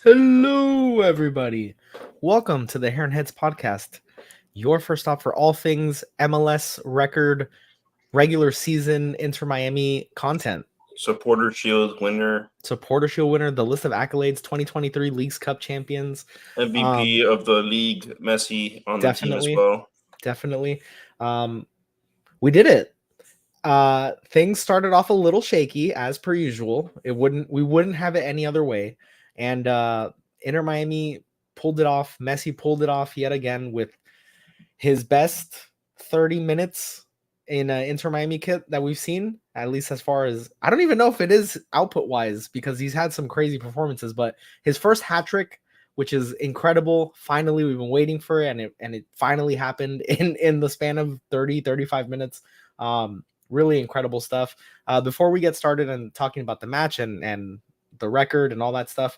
Hello, everybody. Welcome to the Heron Heads podcast, your first stop for all things MLS record, regular season Inter Miami content. Supporter Shield winner, Supporter Shield winner, the list of accolades, 2023 Leagues Cup champions. MVP of the league, Messi on the team as Definitely, well. definitely. We did it. Things started off a little shaky as per usual. We wouldn't have it any other way. And Inter Miami pulled it off. Messi pulled it off yet again with his best 30 minutes in Inter Miami kit that we've seen, at least as far as I don't even know if it is output wise because he's had some crazy performances, but his first hat trick, which is incredible. Finally, we've been waiting for it, and it finally happened in the span of 35 minutes. Really incredible stuff. Before we get started and talking about the match and the record and all that stuff,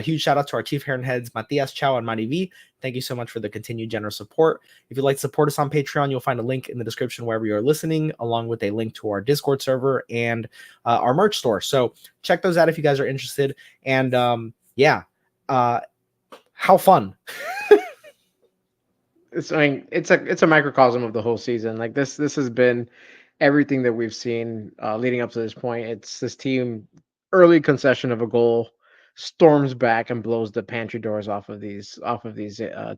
huge shout out to our chief Heron Heads, Matias, Chow, and Mari V. Thank you so much for the continued generous support. If you'd like to support us on Patreon, you'll find a link in the description wherever you're listening, along with a link to our Discord server and our merch store. So check those out if you guys are interested. And how fun. It's a microcosm of the whole season. Like this has been everything that we've seen leading up to this point. It's this team early concession of a goal storms back and blows the pantry doors off of these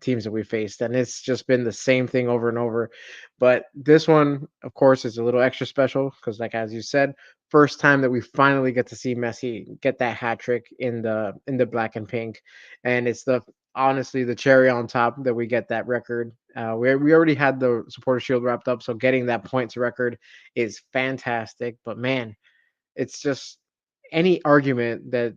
teams that we faced, and it's just been the same thing over and over. But this one, of course, is a little extra special because, like as you said, first time that we finally get to see Messi get that hat trick in the black and pink, and it's the honestly the cherry on top that we get that record. We already had the supporter shield wrapped up, so getting that points record is fantastic. But man, it's just any argument that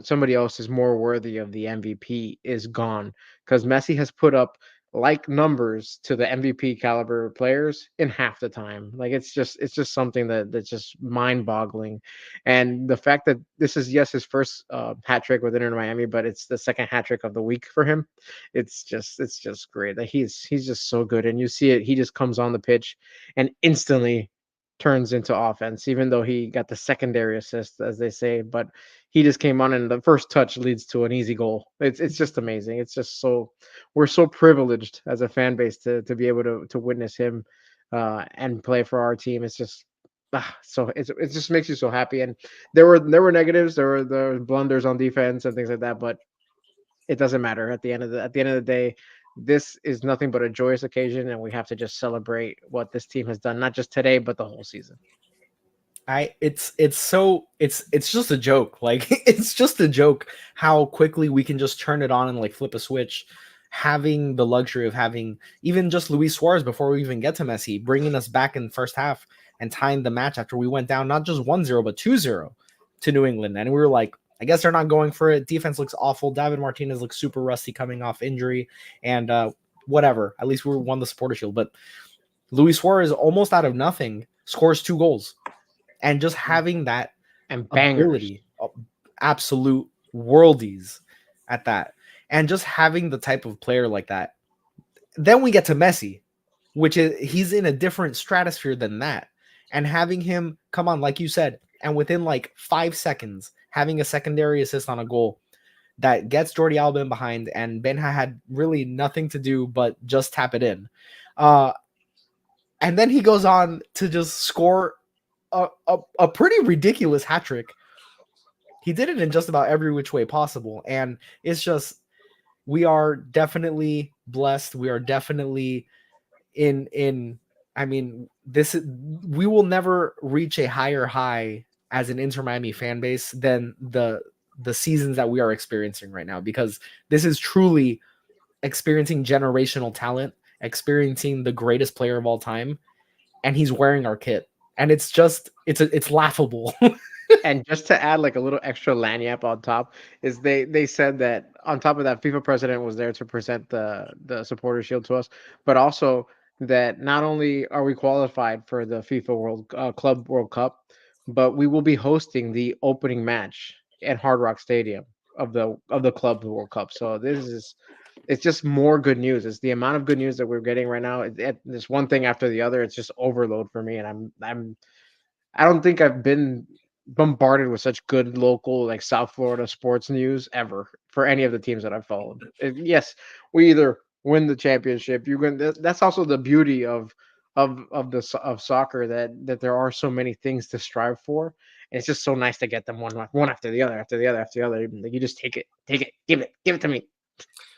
somebody else is more worthy of the MVP is gone because Messi has put up like numbers to the MVP caliber players in half the time. Like it's just something that's just mind boggling, and the fact that this is yes his first hat trick with Inter Miami, but it's the second hat trick of the week for him. It's just great that he's just so good, and you see it. He just comes on the pitch and instantly turns into offense, even though he got the secondary assist, as they say. But he just came on, and the first touch leads to an easy goal. It's just amazing. It's just so we're so privileged as a fan base to be able to witness him and play for our team. It's just so it just makes you so happy. And there were negatives, there were blunders on defense and things like that, but it doesn't matter at the end of the day. This is nothing but a joyous occasion, and we have to just celebrate what this team has done, not just today, but the whole season. It's just a joke. Like it's just a joke how quickly we can just turn it on and like flip a switch, having the luxury of having even just Luis Suarez before we even get to Messi, bringing us back in the first half and tying the match after we went down not just 1-0 but 2-0 to New England. And we were like, I guess they're not going for it. Defense looks awful. David Martinez looks super rusty coming off injury and whatever. At least we won the supporter shield. But Luis Suarez almost out of nothing scores 2 goals. And just having that and ability, absolute worldies at that, and just having the type of player like that. Then we get to Messi, which is he's in a different stratosphere than that. And having him come on, like you said, and within like 5 seconds, having a secondary assist on a goal that gets Jordi Alba in behind, and Benha had really nothing to do but just tap it in. And then he goes on to just score a pretty ridiculous hat trick. He did it in just about every which way possible, and it's just we are definitely blessed. We are definitely in. I mean, we will never reach a higher high as an Inter Miami fan base than the seasons that we are experiencing right now, because this is truly experiencing generational talent, experiencing the greatest player of all time, and he's wearing our kit. And it's just it's laughable. And just to add like a little extra lanyap on top is they said that on top of that, FIFA president was there to present the supporter shield to us, but also that not only are we qualified for the FIFA Club World Cup, but we will be hosting the opening match at Hard Rock Stadium of the Club World Cup. So it's just more good news. It's the amount of good news that we're getting right now. It's one thing after the other. It's just overload for me, and I don't think I've been bombarded with such good local like South Florida sports news ever for any of the teams that I've followed. Yes, we either win the championship. You can. That's also the beauty of soccer that there are so many things to strive for. And it's just so nice to get them one after the other, after the other, after the other. Like you just take it, give it to me.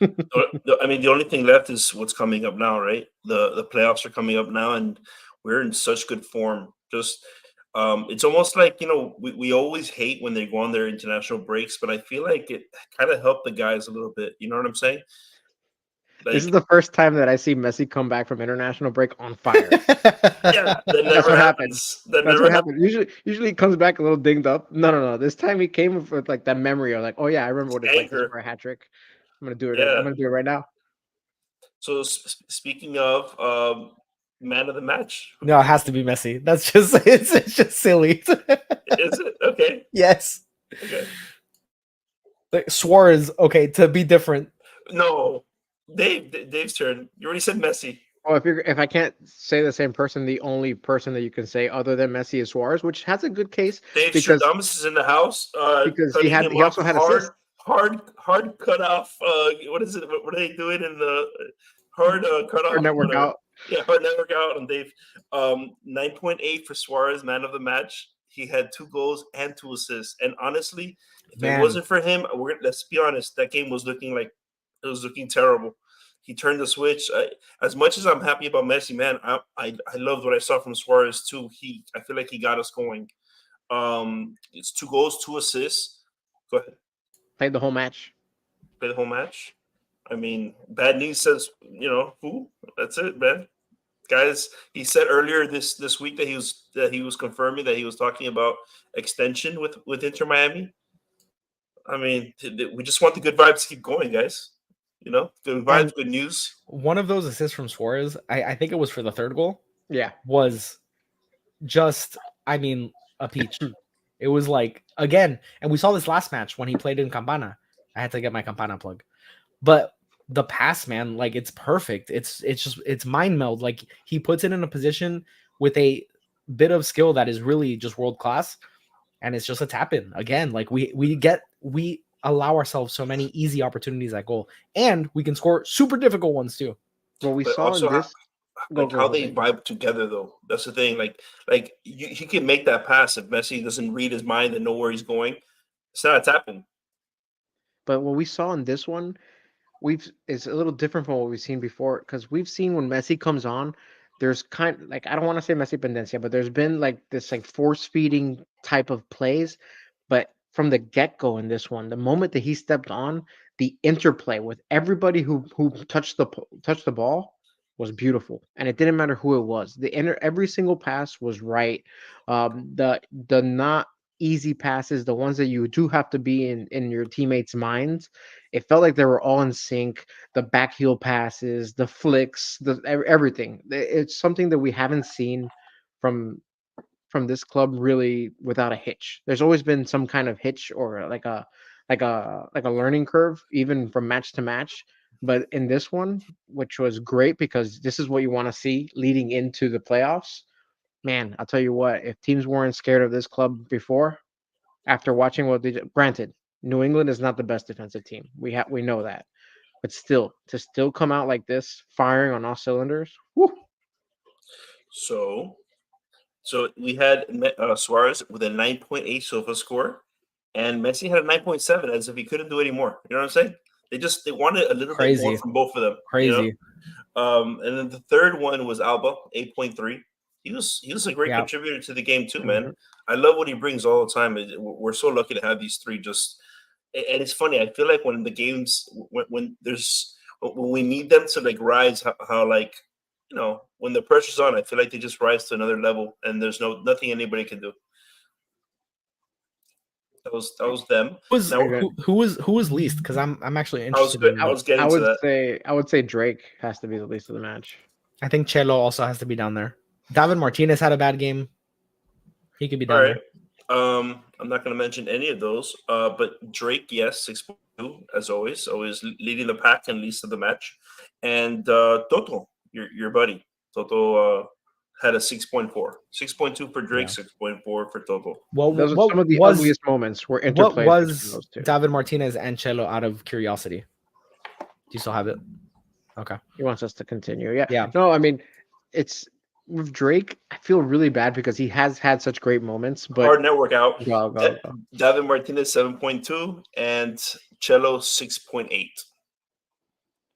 I mean, the only thing left is what's coming up now, right? The playoffs are coming up now, and we're in such good form. Just it's almost like we always hate when they go on their international breaks, but I feel like it kind of helped the guys a little bit. You know what I'm saying? This is Like, the first time that I see Messi come back from international break on fire. yeah, that That's never what happened. happens. That That's never what happens. happened. Usually he comes back a little dinged up. No. This time he came with like that memory of like, oh yeah, I remember what it's like to Anchor. score a hat trick. I'm gonna do it. I'm Yeah. gonna do it right now. So speaking of man of the match, No, it has to be Messi. That's just it's just silly. is it okay? Yes. Okay. Like, Suarez, okay, to be different. No, Dave's turn. You already said Messi. Well, if I can't say the same person, the only person that you can say other than Messi is Suarez, which has a good case Dave because Stradamus is in the house, cutting him he up also had assists. hard cut off. What is it? What are they doing in the hard cut Hard off? network Whatever. out. Yeah, hard network out on Dave. 9.8 for Suarez, man of the match. He had 2 goals and 2 assists. And honestly, if it Man, wasn't for him, let's be honest, that game was looking like it was looking terrible. He turned the switch. As much as I'm happy about Messi, man, I loved what I saw from Suarez too. I feel like he got us going. It's 2 goals, 2 assists. Go ahead, Played the whole match. play the whole match. I mean, bad news says who. That's it, man. Guys, he said earlier this week that he was confirming that he was talking about extension with Inter Miami. I mean, we just want the good vibes to keep going, guys. Good and vibes, good news. one of those assists from Suarez, I think it was for the third goal, Yeah. was just, I mean, a peach. It was like, again, and we saw this last match when he played in Campana. I had to get my Campana plug. But the pass, man, like it's perfect. It's mind meld. Like he puts it in a position with a bit of skill that is really just world class, and it's just a tap in again. Like we allow ourselves so many easy opportunities at goal, and we can score super difficult ones too. What we But saw in also, this like how they vibe together, though. That's the thing. He can make that pass if Messi doesn't read his mind and know where he's going. It's not a tap-in. But what we saw in this one, it's a little different from what we've seen before because we've seen when Messi comes on, there's like I don't want to say Messi pendencia, but there's been like this like force feeding type of plays. But from the get go in this one, the moment that he stepped on, the interplay with everybody who touched the ball was beautiful, and it didn't matter who it was. Every single pass was right. The not easy passes, the ones that you do have to be in your teammates' minds, it felt like they were all in sync. The back heel passes, the flicks, everything. It's something that we haven't seen from from this club really without a hitch. There's always been some kind of hitch or like a learning curve, even from match to match. But in this one, which was great because this is what you want to see leading into the playoffs. Man, I'll tell you what, if teams weren't scared of this club before, after watching what they did, granted, New England is not the best defensive team. We know that. But still, to still come out like this, firing on all cylinders, whew. So we had Suarez with a 9.8 SOFA score, and Messi had a 9.7, as if he couldn't do any more. You know what I'm saying? They wanted a little bit more Crazy, from both of them. crazy. And then the third one was Alba, 8.3. He was a great Yeah, contributor to the game too, man. Mhm. I love what he brings all the time. We're so lucky to have these three. And it's funny. I feel like when the games when we need them to like rise, how like when the pressure's on, I feel like they just rise to another level, and there's nothing anybody can do. That was them. was Now Very good. who was least? Because I'm actually I was interested good. in I that. was getting to that. I would say Drake has to be the least of the match. I think Chelo also has to be down there. David Martinez had a bad game. He could be All down right. there. I'm not going to mention any of those. But Drake, yes, 6.2 as always leading the pack and least of the match. And Toto, your buddy, Toto. had a 6.4. 6.2 for Drake, Yeah. 6.4 for Toto. Those are some of the Was ugliest moments were what interplays between was those two. David Martinez and Chelo out of curiosity? Do you still have it? Okay. He wants us to continue. Yeah. Yeah. No, I mean, it's with Drake. I feel really bad because he has had such great moments, but Hard network out. go. David Martinez 7.2 and Cello 6.8.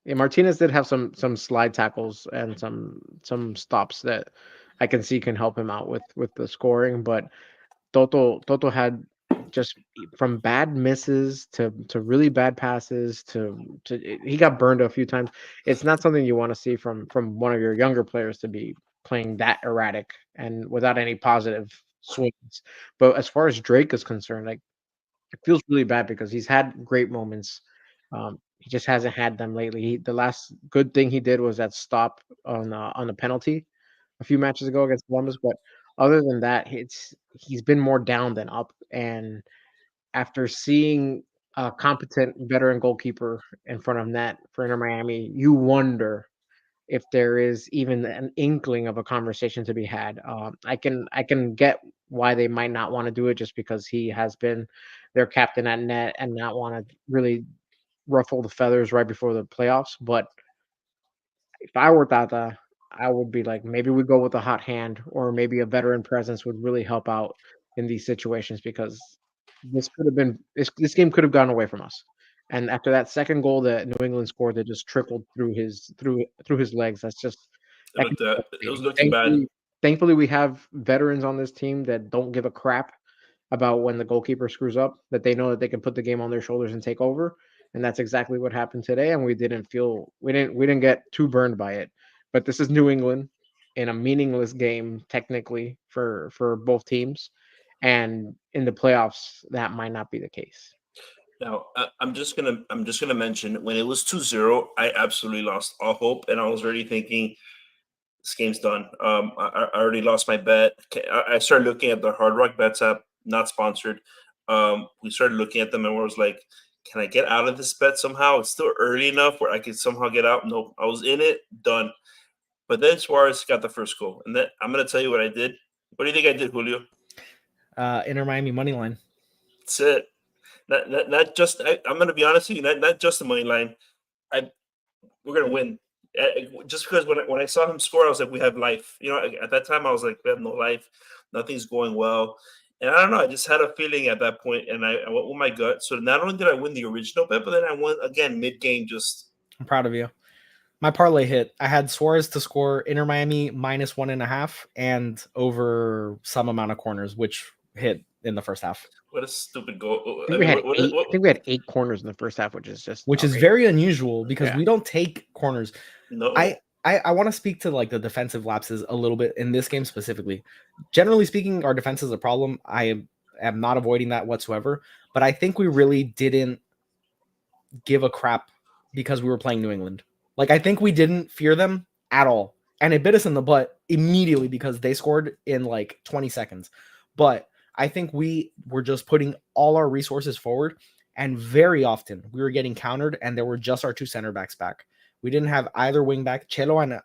Yeah, Martinez did have some slide tackles and some stops that I can see can help him out with the scoring, but Toto had just from bad misses to really bad passes to he got burned a few times. It's not something you want to see from one of your younger players to be playing that erratic and without any positive swings. But as far as Drake is concerned, like it feels really bad because he's had great moments. He just hasn't had them lately. The last good thing he did was that stop on the penalty a few matches ago against Columbus. But other than that, he's been more down than up. And after seeing a competent veteran goalkeeper in front of net for Inter Miami, you wonder if there is even an inkling of a conversation to be had. I can get why they might not want to do it just because he has been their captain at net and not want to really ruffle the feathers right before the playoffs. But if I were Tata, I would be like, maybe we go with a hot hand, or maybe a veteran presence would really help out in these situations because this game could have gone away from us. And after that second goal that New England scored, that just trickled through his legs. That's just that can be It was devastating. looking bad. Thankfully, we have veterans on this team that don't give a crap about when the goalkeeper screws up, that they know that they can put the game on their shoulders and take over. And that's exactly what happened today. And we didn't get too burned by it. But this is New England in a meaningless game, technically, for both teams. And in the playoffs, that might not be the case. Now, I'm just gonna mention when it was 2-0, I absolutely lost all hope, and I was already thinking this game's done. I already lost my bet. I started looking at the Hard Rock Bets app, not sponsored. We started looking at them, and I was like, "Can I get out of this bet somehow? It's still early enough where I could somehow get out." Nope, I was in it, done. But then Suarez got the first goal, and then I'm gonna tell you what I did. What do you think I did, Julio? Inter Miami money line. That's it. Not just. I'm gonna be honest with you. Not just the money line. I We're gonna win. Just because when I saw him score, I was like, we have life. At that time, I was like, we have no life. Nothing's going well. And I don't know. I just had a feeling at that point, and I went with my gut. So not only did I win the original bet, but then I won again mid game. Just I'm proud of you. My parlay hit. I had Suarez to score Inter Miami -1.5 and over some amount of corners, which hit in the first half. what a stupid goal. I think I we mean, had eight. I think we had 8 corners in the first half, which is just Which is outrageous. very unusual because Yeah. we don't take corners. no. I want to speak to like the defensive lapses a little bit in this game specifically. Generally speaking, our defense is a problem. I am not avoiding that whatsoever, but I think we really didn't give a crap because we were playing New England. Like I think we didn't fear them at all. And it bit us in the butt immediately because they scored in like 20 seconds. But I think we were just putting all our resources forward, and very often we were getting countered and there were just our two center backs back. We didn't have either wing back. Chelo and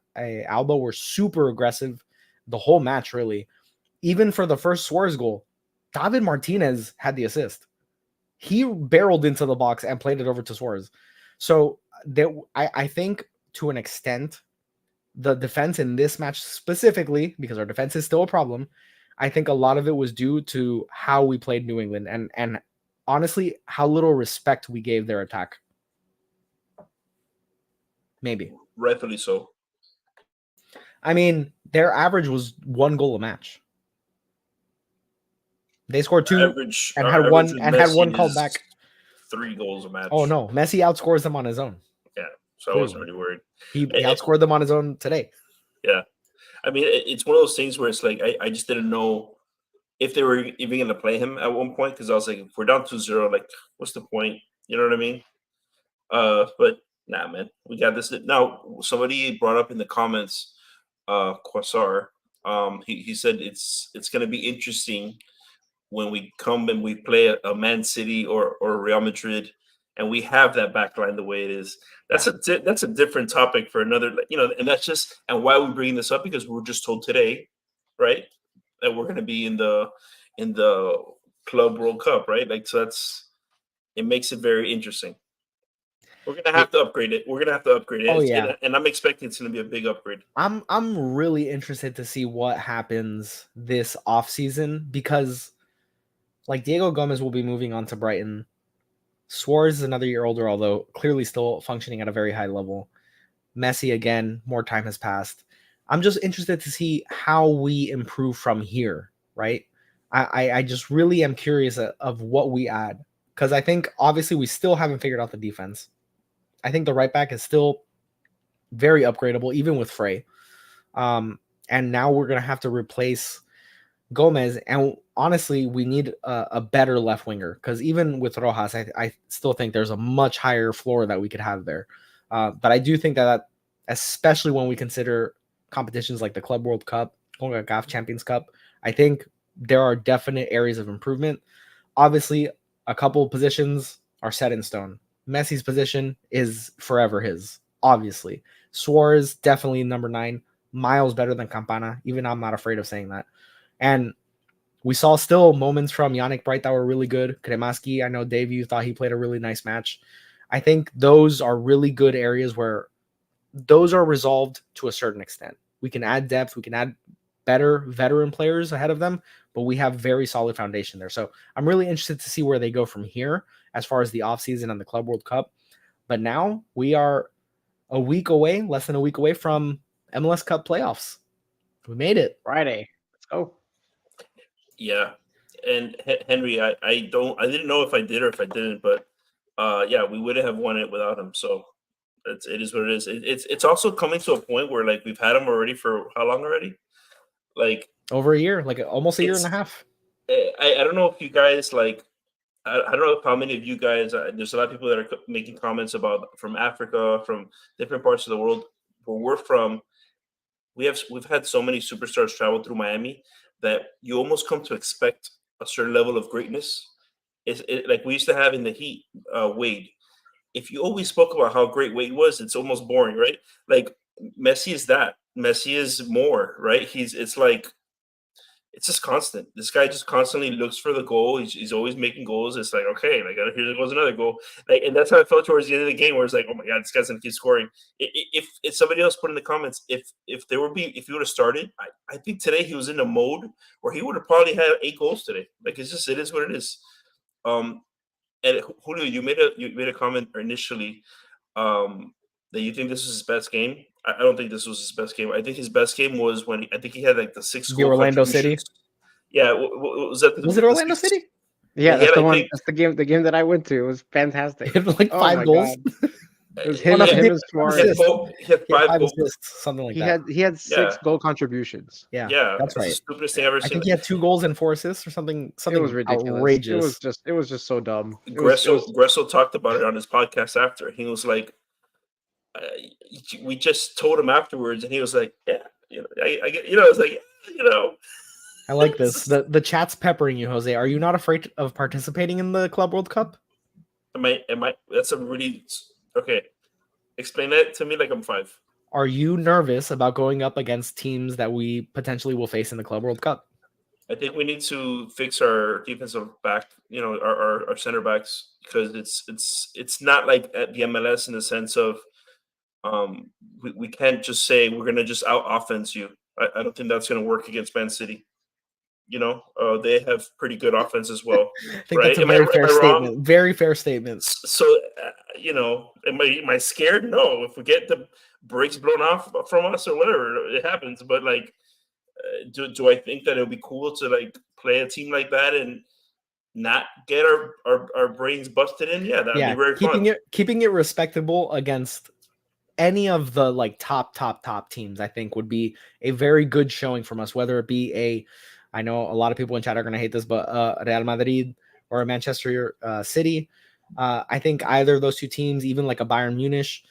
Alba were super aggressive the whole match, really. Even for the first Suarez goal, David Martinez had the assist. He barreled into the box and played it over to Suarez. So I think to an extent, the defense in this match specifically, because our defense is still a problem, I think a lot of it was due to how we played New England and honestly how little respect we gave their attack. Maybe. Rightfully so. I mean, their average was 1 goal a match. They scored 2 Average and our had average one with and had Messi one called is back. 3 goals a match. Oh no, Messi outscores them on his own. Yeah, so I wasn't really worried. He outscored them on his own today. Yeah, I mean, it's one of those things where it's like I just didn't know if they were even going to play him at one point because I was like, if we're down 2-0, like, what's the point? You know what I mean? But nah, man, we got this. Now, somebody brought up in the comments, Quasar. He said it's going to be interesting when we come and we play a Man City or Real Madrid and we have that back line the way it is. That's a different topic for another, and that's just, and why we bring this up, because we were just told today, right, that we're going to be in the Club World Cup, right? Like, so it makes it very interesting. We're gonna have to upgrade it. We're gonna have to upgrade it. Oh, yeah. And I'm expecting it's gonna be a big upgrade. I'm really interested to see what happens this offseason, because like Diego Gomez will be moving on to Brighton. Suarez is another year older, although clearly still functioning at a very high level. Messi, again, more time has passed. I'm just interested to see how we improve from here, right? I just really am curious of what we add, because I think obviously we still haven't figured out the defense. I think the right back is still very upgradable, even with Frey. And now we're going to have to replace Gomez. And honestly, we need a better left winger, because even with Rojas, I still think there's a much higher floor that we could have there. But I do think that, especially when we consider competitions like the Club World Cup, CONCACAF Champions Cup, I think there are definite areas of improvement. Obviously, a couple of positions are set in stone. Messi's position is forever his, obviously. Suarez, definitely number 9. Miles better than Campana. Even I'm not afraid of saying that. And we saw still moments from Yannick Bright that were really good. Kremaski, I know, Dave, you thought he played a really nice match. I think those are really good areas where those are resolved to a certain extent. We can add depth. We can add better veteran players ahead of them, but we have very solid foundation there. So I'm really interested to see where they go from here as far as the offseason and the Club World Cup. But now we are a week away, less than a week away from MLS Cup playoffs. We made it. Friday. Let's go. Yeah, and Henry, I didn't know if I did or if I didn't, but yeah, we wouldn't have won it without him. So it is what it is. It's also coming to a point where, like, we've had him already for how long already? Like, over a year, like almost a year and a half. I don't know if you guys, like, I don't know how many of you guys. There's a lot of people that are making comments about from Africa, from different parts of the world where we're from. We've had so many superstars travel through Miami that you almost come to expect a certain level of greatness. Like we used to have in the Heat, Wade. If you always spoke about how great Wade was, it's almost boring, right? Like, Messi is that. Messi is more, right? It's like, it's just constant. This guy just constantly looks for the goal. He's always making goals. It's like, okay, like, here goes another goal. Like, and that's how I felt towards the end of the game, where it's like, oh my god, this guy's gonna keep scoring. If somebody else put in the comments, if he would have started, I think today he was in a mode where he would have probably had 8 goals today. Like, it is what it is. And Julio, you made a comment initially, that you think this was his best game. I don't think this was his best game. I think his best game was when I think he had like the 6 The goal Orlando City. Yeah, was that? Was it Orlando City? Yeah, that's had, the I one. think- That's the game. The game that I went to. It was fantastic. Like Oh 5 my goals. God. It was Yeah, him, no, him he and Suarez. He had 5 5 goals. assists, something like He that. had 6 Yeah. goal contributions. Yeah, Yeah, that's the right. stupidest thing I've ever I seen. think he had 2 goals and 4 assists or something. It was ridiculous. Outrageous. It was just so dumb. Gresso talked about it on his podcast after. He was like, we just told him afterwards, and he was like, yeah, I get, it's like, I like this. The chat's peppering you, Jose. Are you not afraid of participating in the Club World Cup? Am I? That's a really okay. Explain that to me like I'm 5. Are you nervous about going up against teams that we potentially will face in the Club World Cup? I think we need to fix our defensive back, our center backs, because it's not like at the MLS in the sense of we can't just say we're gonna just out offense you. I don't think that's gonna work against Man City. They have pretty good offense as well. I think right? that's a very fair statement. Very fair statement. So, am I scared? No. If we get the brakes blown off from us or whatever, it happens. But like, do I think that it would be cool to like play a team like that and not get our brains busted in? Yeah, that'd be very fun. Keeping it respectable against any of the like top teams, I think would be a very good showing from us, whether it be I know a lot of people in chat are going to hate this, but Real Madrid or a Manchester City. I think either of those 2 teams, even like a Bayern Munich,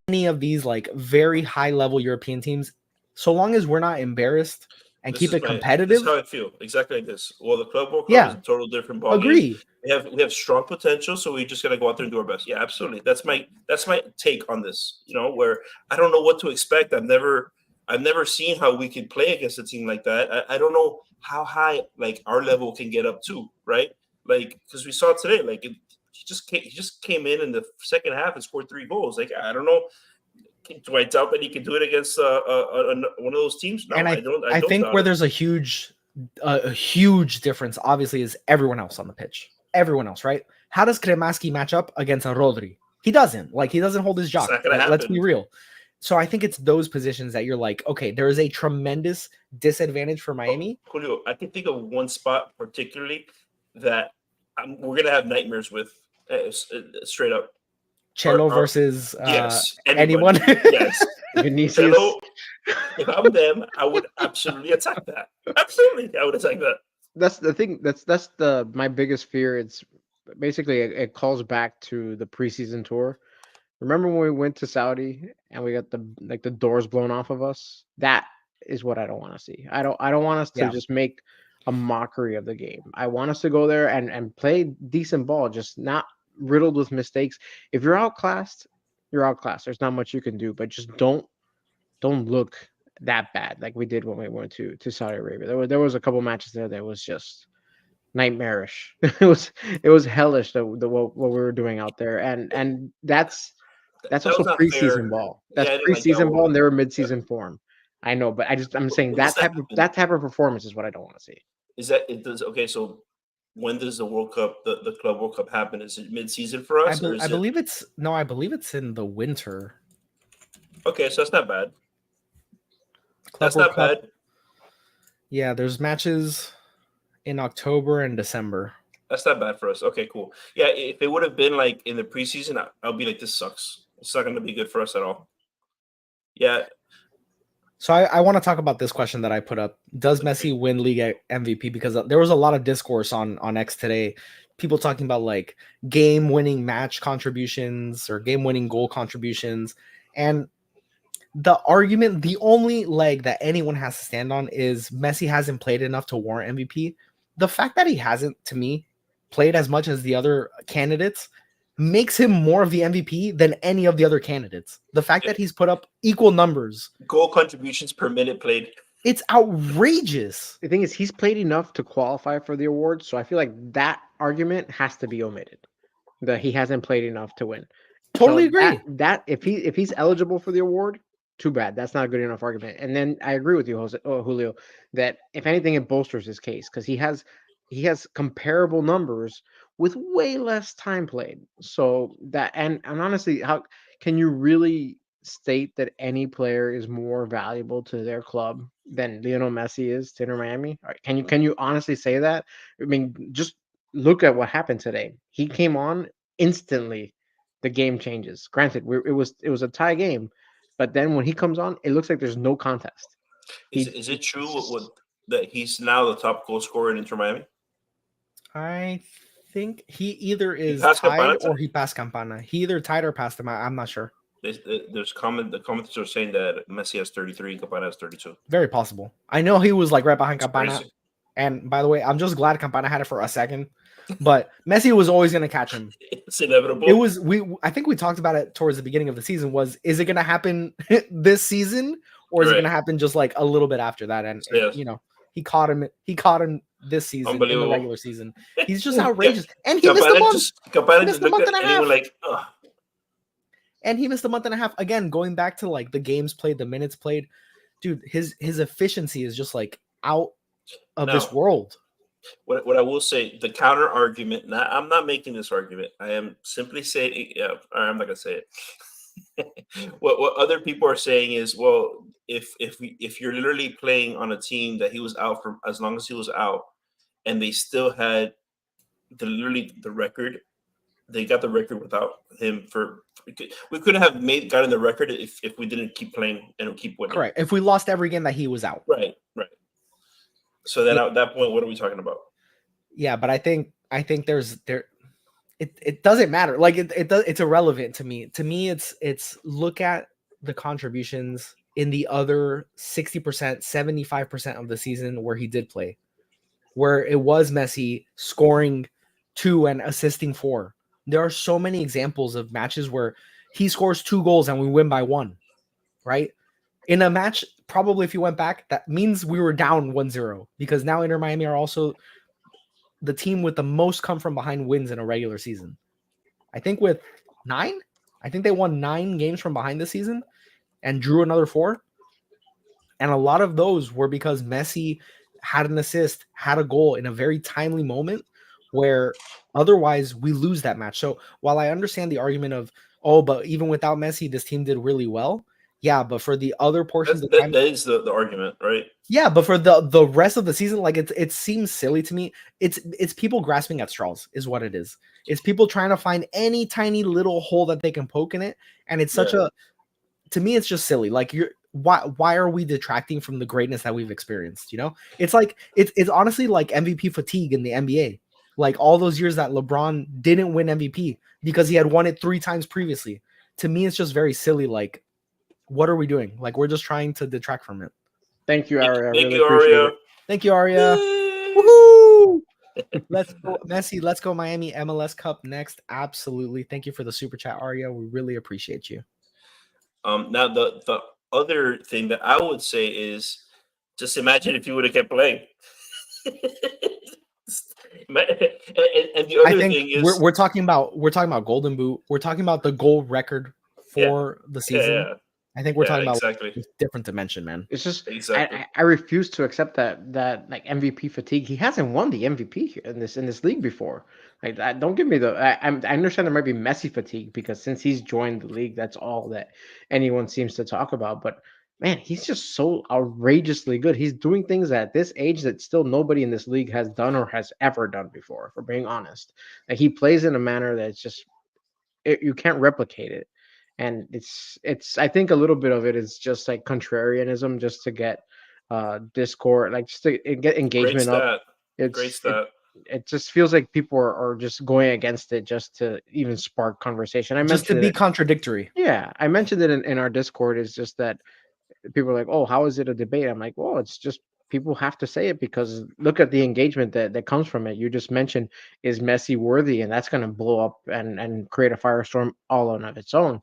any of these like very high level European teams, so long as we're not embarrassed and This keep is it this is how competitive. I feel. Exactly like this. Well, the Club World Cup is Yeah, a total different ball game. agree. We have strong potential, so we just gotta go out there and do our best. Yeah, absolutely. That's my take on this. Where I don't know what to expect. I've never seen how we can play against a team like that. I don't know how high like our level can get up to, right? Like because we saw it today, like he just came in the second half and scored 3 goals. Like I don't know. Do I doubt that he can do it against one of those teams? No, And I don't. I I don't think doubt where it. there's a huge difference, obviously, is everyone else on the pitch. Everyone else, right? How does Kremaski match up against a Rodri? He doesn't. Like he doesn't hold his It's jock. not gonna Let's be happen. real. So I think it's those positions that you're like, okay, there is a tremendous disadvantage for Miami. Julio, I can think of one spot particularly that we're gonna have nightmares with. Straight up. Cello Our versus yes, anyone. anybody. Yes, Vinicius. Cello. If I'm them, I would absolutely attack that. Absolutely, I would attack that. That's the thing. That's the my biggest fear. It's basically it calls back to the preseason tour. Remember when we went to Saudi and we got the doors blown off of us? That is what I don't want to see. I don't want us to Yeah. just make a mockery of the game. I want us to go there and play decent ball, just not riddled with mistakes. If you're outclassed, you're outclassed. There's not much you can do, but just don't look that bad like we did when we went to Saudi Arabia. There was a couple matches there that was just nightmarish. it was hellish what we were doing out there, and that's That also was not preseason fair. ball. Yeah, That's I didn't like that preseason ball, one. and they were Yeah. midseason form. I know, but I'm saying When does that happen? that type of performance is what I don't want to see. Is that it? Does okay? So when does the World Cup, the Club World Cup happen? Is it mid-season for us, or I is it believe it's no, I believe it's in the winter. okay? So that's not bad. Club That's World not Cup. bad. Yeah, there's matches in October and December. That's not bad for us. Okay, cool. Yeah, if it would have been like in the preseason, I'll be like, this sucks. It's not going to be good for us at all. Yeah, So I want to talk about this question that I put up. Does Messi win league MVP? Because there was a lot of discourse on X today. People talking about like game-winning match contributions or game-winning goal contributions. And the argument, the only leg that anyone has to stand on is Messi hasn't played enough to warrant MVP. The fact that he hasn't, to me, played as much as the other candidates makes him more of the MVP than any of the other candidates. The fact that he's put up equal numbers, goal contributions per minute played. it's outrageous. The thing is, he's played enough to qualify for the award, so I feel like that argument has to be omitted. That he hasn't played enough to win. Totally So agree. that if he's eligible for the award, too bad. That's not a good enough argument. And then I agree with you, Julio, that if anything, it bolsters his case because he has comparable numbers with way less time played. So that and honestly, how can you really state that any player is more valuable to their club than Lionel Messi is to Inter Miami? Can you honestly say that? I mean, just look at what happened today. He came on instantly. The game changes. Granted, it was a tie game, but then when he comes on, it looks like there's no contest. Is it true that he's now the top goal scorer in Inter Miami? I think he either He is passed tied Campana or today? he passed Campana. He either tied or passed him. I'm not sure. The commenters are saying that Messi has 33 and Campana has 32. Very possible. I know he was like right behind It's Campana. crazy. And by the way, I'm just glad Campana had it for a second. But Messi was always going to catch him. It's inevitable. It was I think we talked about it towards the beginning of the season. Is it going to happen this season, or is it Right. going to happen just like a little bit after that? And Yes. he caught him this season in the Unbelievable. regular season. He's just outrageous, and he missed a Campana month. Campana missed just a looked month at and a anyone half. like, ugh. And he missed a month and a half again. Going back to like the games played, the minutes played, dude. His efficiency is just like out of this No. world. What I will say, the counter argument. Now, I'm not making this argument. I am simply saying. Yeah, I'm not gonna say it. What other people are saying is, well, if you're literally playing on a team that he was out for as long as he was out, and they still had the record, they got the record without him. We couldn't have gotten the record if we didn't keep playing and keep winning. Correct. If we lost every game that he was out. Right. So then at that point, what are we talking about? Yeah, but I think it doesn't matter. Like it's irrelevant to me. To me, it's look at the contributions in the other 60%, 75% of the season where he did play, where it was Messi scoring 2 and assisting 4. There are so many examples of matches where he scores 2 goals and we win by 1, right? In a match, probably if you went back, that means we were down 1-0 because now Inter Miami are also the team with the most come from behind wins in a regular season. I think with 9, I think they won 9 games from behind this season and drew another 4. And a lot of those were because Messi had an assist, had a goal in a very timely moment where otherwise we lose that match. So while I understand the argument of, oh, but even without Messi, this team did really well. Yeah, but for the other portions of time, that is the argument, right? yeah, but for the rest of the season, like it seems silly to me. It's people grasping at straws, is what it is. It's people trying to find any tiny little hole that they can poke in it, and it's such a, to me, it's just silly. Like why are we detracting from the greatness that we've experienced? You know, it's like it's honestly like MVP fatigue in the NBA. Like all those years that LeBron didn't win MVP because he had won it 3 times previously. To me, it's just very silly. Like, what are we doing? Like, we're just trying to detract from it. Thank you, Aria. I Thank really you, appreciate Aria. it. Thank you, Aria. Yay! Woohoo! Let's go, Messi. Let's go, Miami MLS Cup next. Absolutely. Thank you for the super chat, Aria. We really appreciate you. Now the other thing that I would say is just imagine if you would have kept playing. and the other I think thing is we're talking about Golden Boot. We're talking about the goal record for the season. yeah, I think we're talking about exactly. a different dimension, man. It's just Exactly. I refuse to accept that like MVP fatigue. He hasn't won the MVP here in this league before. Like don't give me the. I understand there might be Messi fatigue because since he's joined the league, that's all that anyone seems to talk about. But man, he's just so outrageously good. He's doing things at this age that still nobody in this league has done or has ever done before. For being honest, like he plays in a manner that's just you can't replicate it. And it's I think a little bit of it is just like contrarianism just to get discord, like just to get Great engagement up. stat. Great It's stat. it just feels like people are just going against it just to even spark conversation. I Just to mentioned be it. contradictory. Yeah, I mentioned it in our Discord. Is just that people are like, oh, how is it a debate? I'm like, well, it's just people have to say it because look at the engagement that comes from it. You just mentioned, is Messi worthy? And that's going to blow up and create a firestorm all on of its own.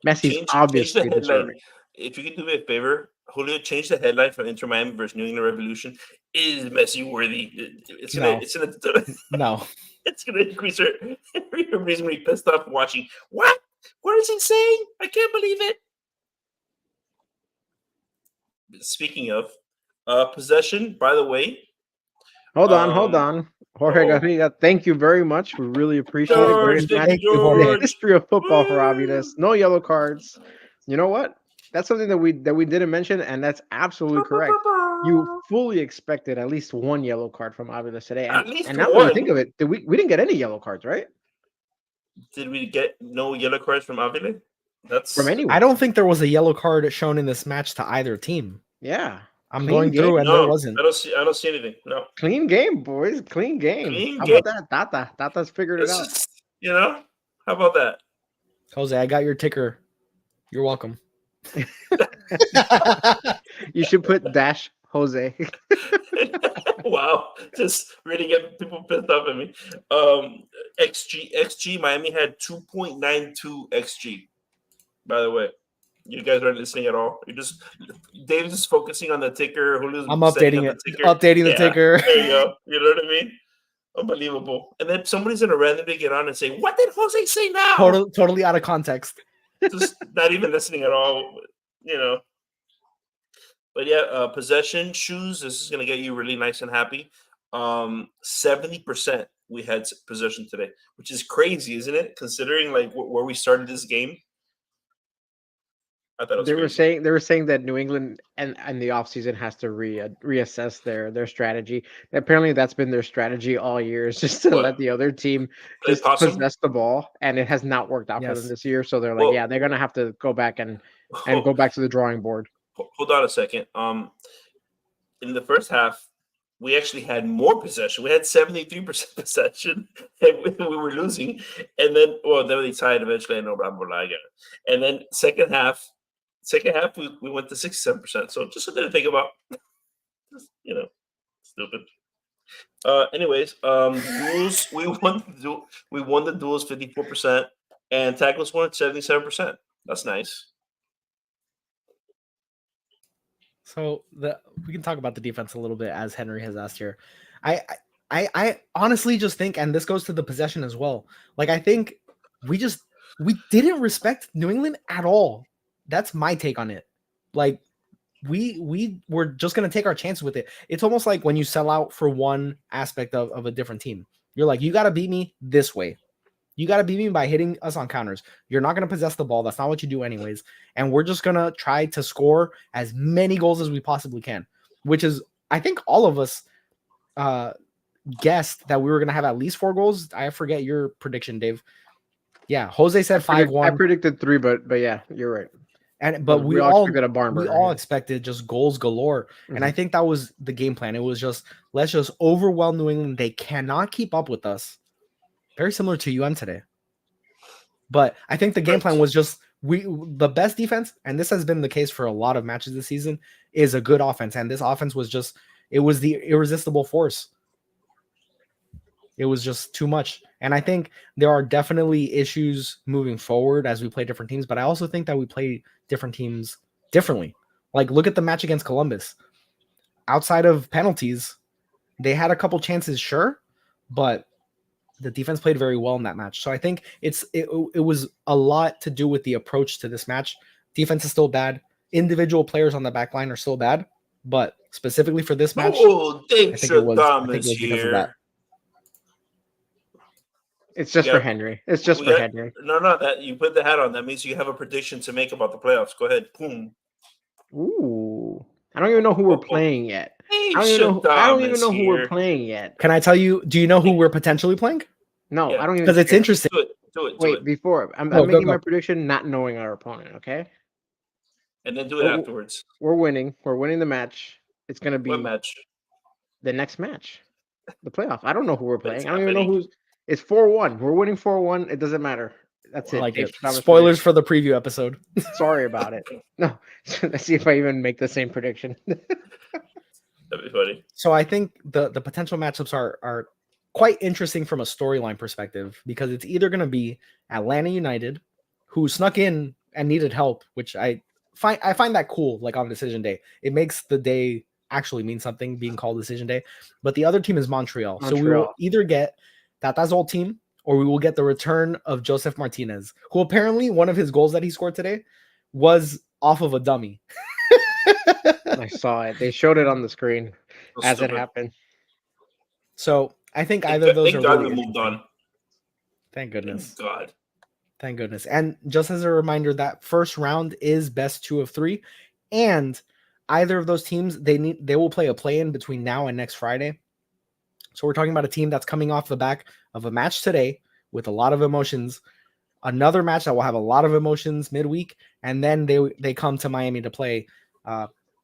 Messi's Change the obviously headline. deserving. If you could do me a favor, Julio, change the headline from Inter Miami versus New England Revolution. Is Messi worthy? It's gonna No. it's gonna No. it's gonna increase her reason to be pissed off watching. What? What is he saying? I can't believe it. Speaking of possession, by the way. Hold on. Jorge oh. Garriga, thank you very much. We really appreciate it. George, Greatest thank match you, in the Jorge. history of football for Woo! Aviles. No yellow cards. You know what? That's something that we didn't mention, and that's absolutely correct. You fully expected at least 1 yellow card from Aviles today. At least and now that you one. think of it, we didn't get any yellow cards, right? Did we get no yellow cards from Avila? That's From anyone. I don't think there was a yellow card shown in this match to either team. Yeah. I'm Clean going game. through and there wasn't. I don't see anything. No. Clean game, boys. Clean game. Clean How game. about that? Tata's figured it It's out. just, how about that? Jose, I got your ticker. You're welcome. You should put dash Jose. Wow, just really get people pissed off at me. XG Miami had 2.92 XG. By the way, you guys aren't listening at all. Dave's just focusing on the ticker. Julio's I'm updating it. the ticker. Updating the ticker. There you go. You know what I mean? Unbelievable. And then somebody's gonna randomly get on and say, "What did Jose say now?" Totally out of context. Just not even listening at all. But yeah, possession, shoes. This is gonna get you really nice and happy. 70% we had possession today, which is crazy, isn't it? Considering like where we started this game. I thought it was crazy. They were saying that New England and the offseason has to reassess their strategy. Apparently, that's been their strategy all year, is just to let the other team Play just possum? possess the ball, and it has not worked out for them Yes. this year. So they're like, yeah, they're gonna have to go back and go back to the drawing board. Hold on a second. In the first half, we actually had more possession. We had 73% possession, and we were losing. And then, then they tied eventually. I know, blah, blah, blah, again. And then second half, Second half, we went to 67%. So just something to think about. Just, stupid. Anyways, duels we won the duels 54%, and tackles won 77%. That's nice. So we can talk about the defense a little bit, as Henry has asked here. I honestly just think, and this goes to the possession as well. Like, I think we didn't respect New England at all. That's my take on it. Like, we were just gonna take our chances with it. It's almost like when you sell out for one aspect of a different team. You're like, you gotta beat me this way. You got to beat me by hitting us on counters. You're not going to possess the ball. That's not what you do anyways. And we're just going to try to score as many goals as we possibly can, which is, I think all of us guessed that we were going to have at least 4 goals. I forget your prediction, Dave. Yeah, Jose said 5-1. I predicted 3, but yeah, you're right. But we all expected a barn burner. We all expected just goals galore. Mm-hmm. And I think that was the game plan. It was just, let's just overwhelm New England. They cannot keep up with us. Very similar to UM today. But I think the game plan was just the best defense, and this has been the case for a lot of matches this season, is a good offense. And this offense was just, it was the irresistible force. It was just too much. And I think there are definitely issues moving forward as we play different teams, but I also think that we play different teams differently. Like, look at the match against Columbus. Outside of penalties, they had a couple chances, sure, but the defense played very well in that match. So I think it was a lot to do with the approach to this match. Defense is still bad. Individual players on the back line are still bad. But specifically for this match, I think it was here. It's just for Henry. It's just for Henry. No, that you put the hat on. That means you have a prediction to make about the playoffs. Go ahead. Boom. Ooh. I don't even know who we're playing yet. I don't even know who we're playing yet. Can I tell you? Do you know who we're potentially playing? No, I don't even. Because it's interesting. Do it. Wait, before I'm making my prediction, not knowing our opponent. Okay. And then do it afterwards. We're winning. We're winning the match. It's gonna be what match? The next match, the playoff. I don't know who we're playing. I don't even know who's. It's 4-1. We're winning 4-1. It doesn't matter. That's it. Like it. Spoilers for the preview episode. Sorry about it. No, let's see if I even make the same prediction. That'd be funny. So I think the potential matchups are quite interesting from a storyline perspective, because it's either going to be Atlanta United, who snuck in and needed help, which I find that cool. Like, on decision day, it makes the day actually mean something, being called decision day. But the other team is Montreal. So we will either get Tata's old team, or we will get the return of Joseph Martinez, who apparently one of his goals that he scored today was off of a dummy. I saw it. They showed it on the screen as it happened. So I think either of those thank are God really we moved on. Thank goodness. Thank goodness. And just as a reminder, that first round is best 2 of 3, and either of those teams, they will play a play-in between now and next Friday. So we're talking about a team that's coming off the back of a match today with a lot of emotions, another match that will have a lot of emotions midweek, and then they come to Miami to play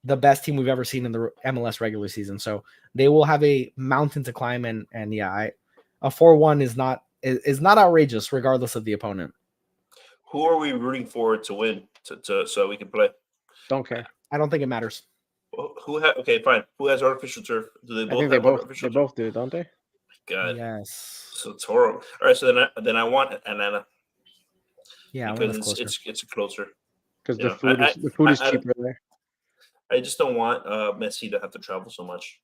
the best team we've ever seen in the MLS regular season. So they will have a mountain to climb, and yeah, a 4-1 is not outrageous regardless of the opponent. Who are we rooting for to win so we can play? Don't care. I don't think it matters. Okay, fine. Who has artificial turf? Do they both? I think they both do, don't they? God. Yes. So it's horrible. All right, so then I want Atlanta. Yeah, because it's closer. Because the food is cheaper there. I just don't want Messi to have to travel so much.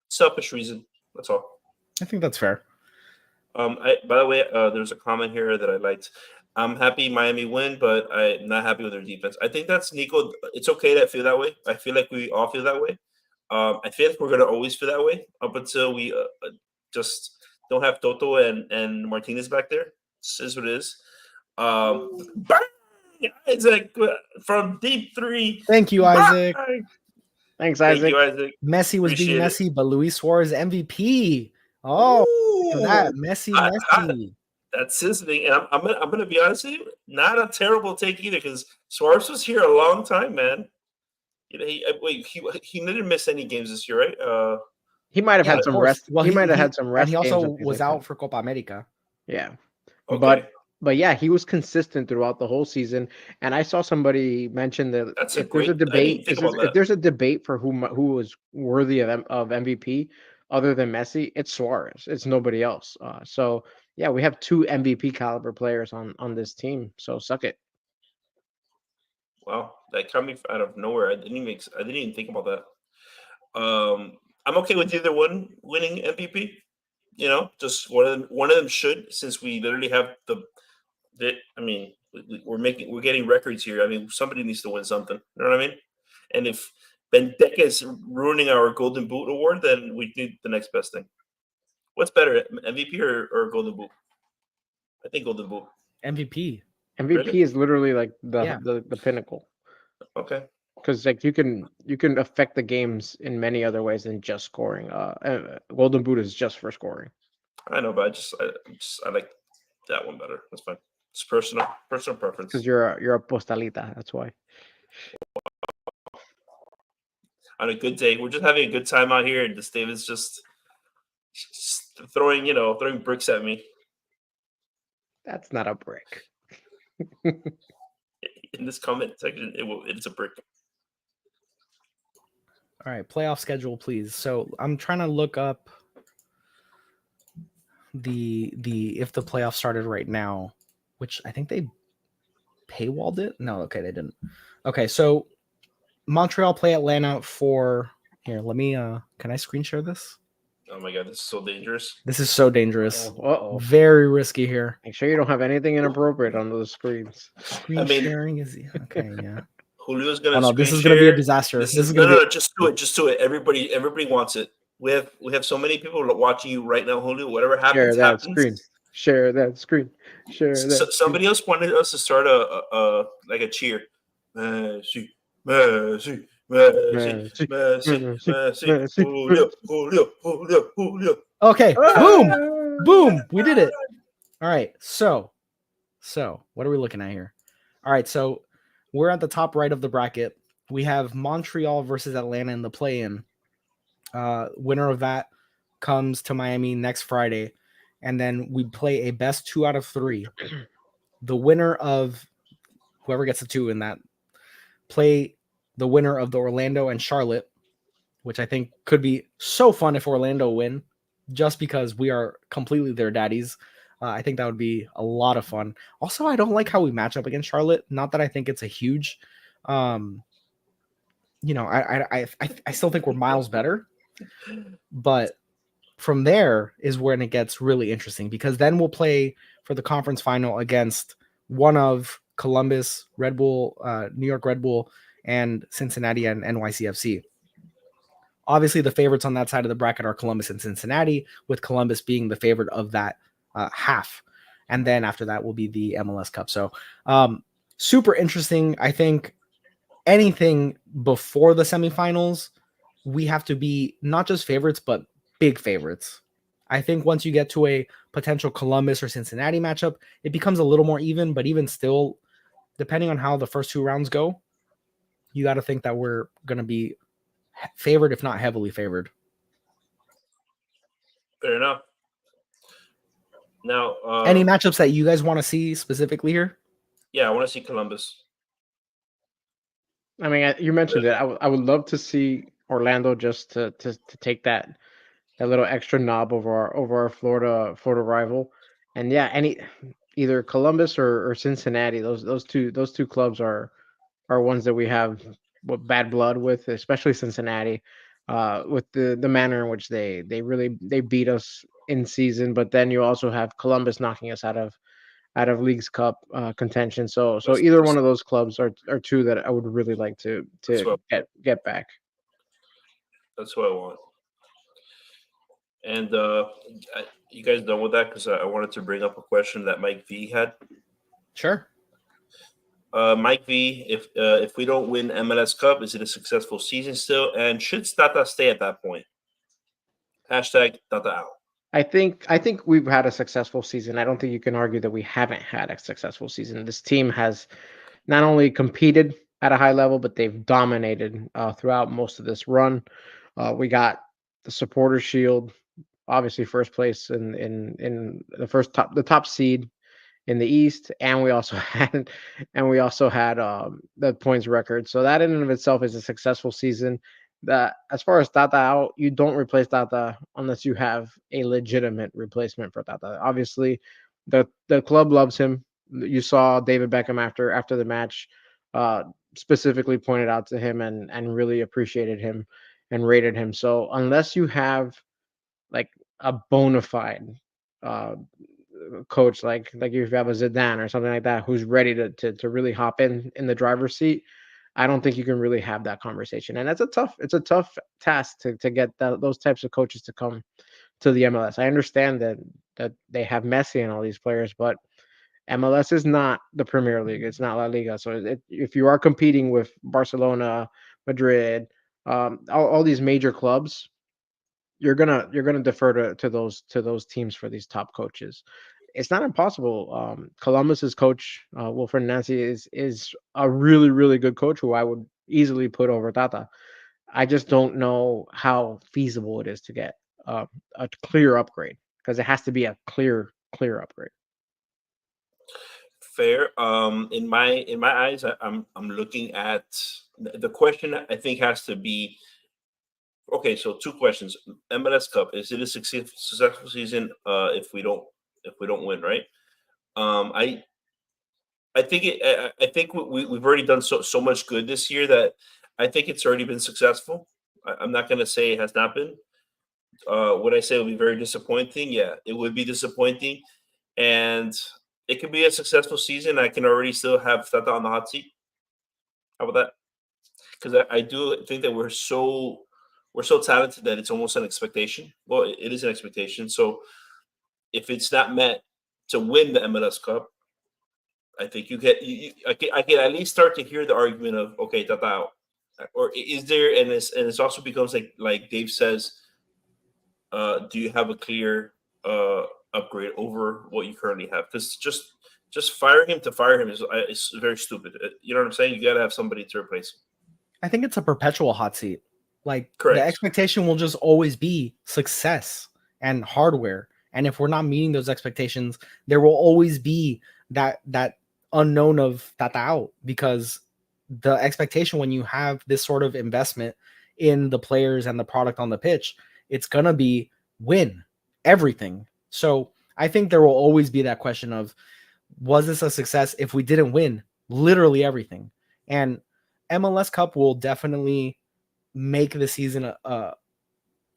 Selfish reason. That's all. I think that's fair. By the way, there's a comment here that I liked. I'm happy Miami win, but I'm not happy with their defense. I think that's Nico. It's okay to feel that way. I feel like we all feel that way. I feel like we're going to always feel that way up until we just don't have Toto and Martinez back there. This is what it is. Bang! Isaac from deep 3. Thank you, Isaac. Bang! Thanks, Isaac. Thank you, Isaac. Messi was being Messi, but Luis Suarez MVP. Oh, look at that. Messi. That's his thing, and I'm gonna be honest with you, not a terrible take either, because Suarez was here a long time, man. You know, he didn't miss any games this year, right? He might have had some rest. Well, he might have had some rest. And he also was out for Copa America. Yeah, okay. But But yeah, he was consistent throughout the whole season. And I saw somebody mention that That's a if there's a great. I didn't even debate, think about if that. there's a debate for who was worthy of MVP other than Messi, it's Suarez. It's nobody else. So yeah, we have two MVP caliber players on this team. So suck it. Wow, that coming out of nowhere. I didn't even think about that. I'm okay with either one winning MVP. Just one of them should, since we literally have I mean, we're getting records here. I mean, somebody needs to win something. You know what I mean? And if Bendeka is ruining our Golden Boot award, then we need the next best thing. What's better, MVP or Golden Boot? I think Golden Boot. MVP. MVP Really? is literally like Yeah. the pinnacle. Okay. Because like you can affect the games in many other ways than just scoring. Golden Boot is just for scoring. I know, but I like that one better. That's fine. It's personal Because preference. you're a postalita. That's why. On a good day, we're just having a good time out here, and this David's just throwing bricks at me That's not a brick. in this comment section. It's a brick. All right, playoff schedule, please. So I'm trying to look up the if the playoffs started right now, which I think they paywalled it. No, okay, they didn't. Okay, so Montreal play Atlanta for here. Let me can I screen share this? Oh my god, this is so dangerous. This is so dangerous. Uh-oh. Very risky here. Make sure you don't have anything inappropriate on those screens. Screen I mean, sharing is okay, yeah. Julio's gonna Oh no, screen this is gonna be a share. disaster. This This is is no, gonna no, be no. Just do it. Everybody wants it. We have so many people watching you right now, Julio. Whatever Share happens, that happens. screen. Share that screen. Share that screen. Somebody else wanted us to start a cheer. Messi, Messi, Messi, Messi, Messi, Messi, Messi, Messi, Julio, Messi. Julio, Julio, Julio. okay. Boom! Boom! We did it. Ah! All right. So what are we looking at here? All right, so we're at the top right of the bracket. We have Montreal versus Atlanta in the play-in. Winner of that comes to Miami next Friday, and then we play a best 2 out of 3. The winner of whoever gets the 2 in that play the winner of the Orlando and Charlotte, which I think could be so fun if Orlando win, just because we are completely their daddies. I think that would be a lot of fun. Also, I don't like how we match up against Charlotte. Not that I think it's a huge, I still think we're miles better, but from there is when it gets really interesting, because then we'll play for the conference final against one of Columbus, Red Bull, New York Red Bull, and Cincinnati and NYCFC. Obviously, the favorites on that side of the bracket are Columbus and Cincinnati, with Columbus being the favorite of that half. And then after that will be the MLS Cup. So super interesting. I think anything before the semifinals, we have to be not just favorites, but big favorites. I think once you get to a potential Columbus or Cincinnati matchup, it becomes a little more even, but even still, depending on how the first 2 rounds go, you got to think that we're going to be favored, if not heavily favored. Fair enough. Now, any matchups that you guys want to see specifically here? Yeah, I want to see Columbus. I mean, you mentioned it. I would love to see Orlando just to take that little extra knob over our Florida rival, and yeah, either Columbus or Cincinnati. Those two clubs are ones that we have bad blood with, especially Cincinnati, with the manner in which they really they beat us in season. But then you also have Columbus knocking us out of League's Cup contention. So That's either one of those clubs are two that I would really like to what get back. that's what I want. And you guys done with that? Because I wanted to bring up a question that Mike V had. Sure. Mike V, if we don't win MLS Cup, is it a successful season still? And should Tata stay at that point? Hashtag Tata out. I think we've had a successful season. I don't think you can argue that we haven't had a successful season. This team has not only competed at a high level, but they've dominated throughout most of this run. We got the Supporter Shield, obviously first place in the top seed in the East, and we also had the points record. So that in and of itself is a successful season. That as far as Tata out, you don't replace Tata unless you have a legitimate replacement for Tata. Obviously, the club loves him. You saw David Beckham after the match, uh, specifically pointed out to him and really appreciated him and rated him. So unless you have like a bona fide uh, coach, like if you have a Zidane or something like that, who's ready to really hop in the driver's seat, I don't think you can really have that conversation. And it's a tough task to get those types of coaches to come to the MLS. I understand that they have Messi and all these players, but MLS is not the Premier League. It's not La Liga. So if you are competing with Barcelona, Madrid, all these major clubs, you're gonna defer to those teams for these top coaches. It's not impossible. Columbus's coach, Wilfred Nancy, is a really good coach who I would easily put over Tata. I just don't know how feasible it is to get a clear upgrade, because it has to be a clear upgrade. Fair. In my eyes, I'm looking at the question. I think has to be okay. So two questions. MLS Cup, is it a successful season? If we don't win, right? I think I think we've already done so much good this year that I think it's already been successful. I'm not going to say it has not been. Would I say it would be very disappointing? Yeah, it would be disappointing, and it could be a successful season. I can already still have Tata on the hot seat. How about that? Because I do think that we're so talented that it's almost an expectation. Well, it is an expectation. So if it's not met to win the MLS Cup, I think I can at least start to hear the argument of, okay, Tata out. Or is there, and it's also becomes like Dave says, do you have a clear uh upgrade over what you currently have? Because just fire him to fire him is very stupid. You know what I'm saying? You got to have somebody to replace him. I think it's a perpetual hot seat. Like the Correct. expectation will just always be success and hardware. And if we're not meeting those expectations, there will always be that unknown of Tata out, because the expectation when you have this sort of investment in the players and the product on the pitch, it's gonna be win everything. So I think there will always be that question of, was this a success if we didn't win literally everything? And MLS Cup will definitely make the season a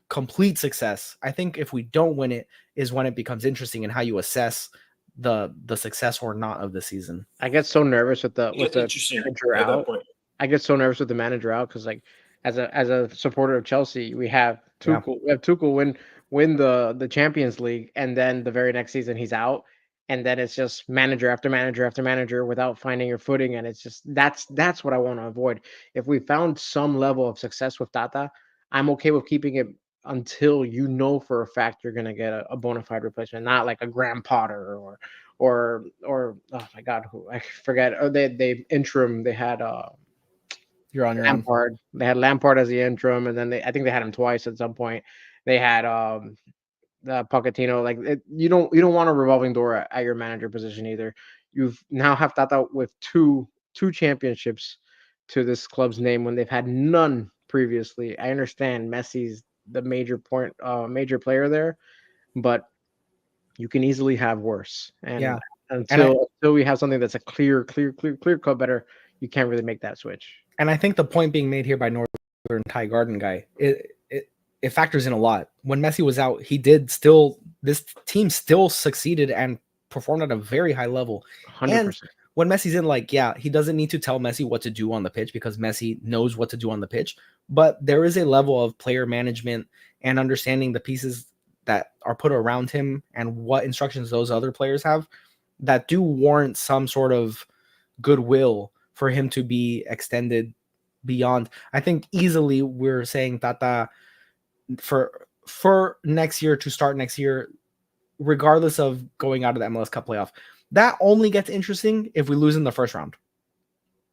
complete success. I think if we don't win it is when it becomes interesting in how you assess the success or not of the season. I get so nervous with It gets the interesting manager at that out. point. I get so nervous with the manager out because, like, as a supporter of Chelsea, Yeah. We have Tuchel win the Champions League, and then the very next season he's out, and then it's just manager after manager after manager without finding your footing, and it's just that's what I want to avoid. If we found some level of success with Tata, I'm okay with keeping it until you know for a fact you're gonna get a bona fide replacement, not like a Graham Potter or oh my god, who I forget. Oh, they interim. They had You're on your own. Lampard. They had Lampard as the interim, and then I think they had him twice at some point. They had Pochettino. Like you don't want a revolving door at your manager position either. You've now have Tata with two championships to this club's name when they've had none previously. I understand Messi's the major player there, but you can easily have worse. And Yeah. And until we have something that's a clear cut better, you can't really make that switch. I think the point being made here by Northern Thai Garden guy, it factors in a lot. When Messi was out, this team still succeeded and performed at a very high level. 100%. When Messi's in, like, yeah, he doesn't need to tell Messi what to do on the pitch because Messi knows what to do on the pitch. But there is a level of player management and understanding the pieces that are put around him and what instructions those other players have that do warrant some sort of goodwill for him to be extended beyond. I think easily we're saying Tata for next year, to start next year, regardless of going out of the MLS Cup playoff. That only gets interesting if we lose in the first round.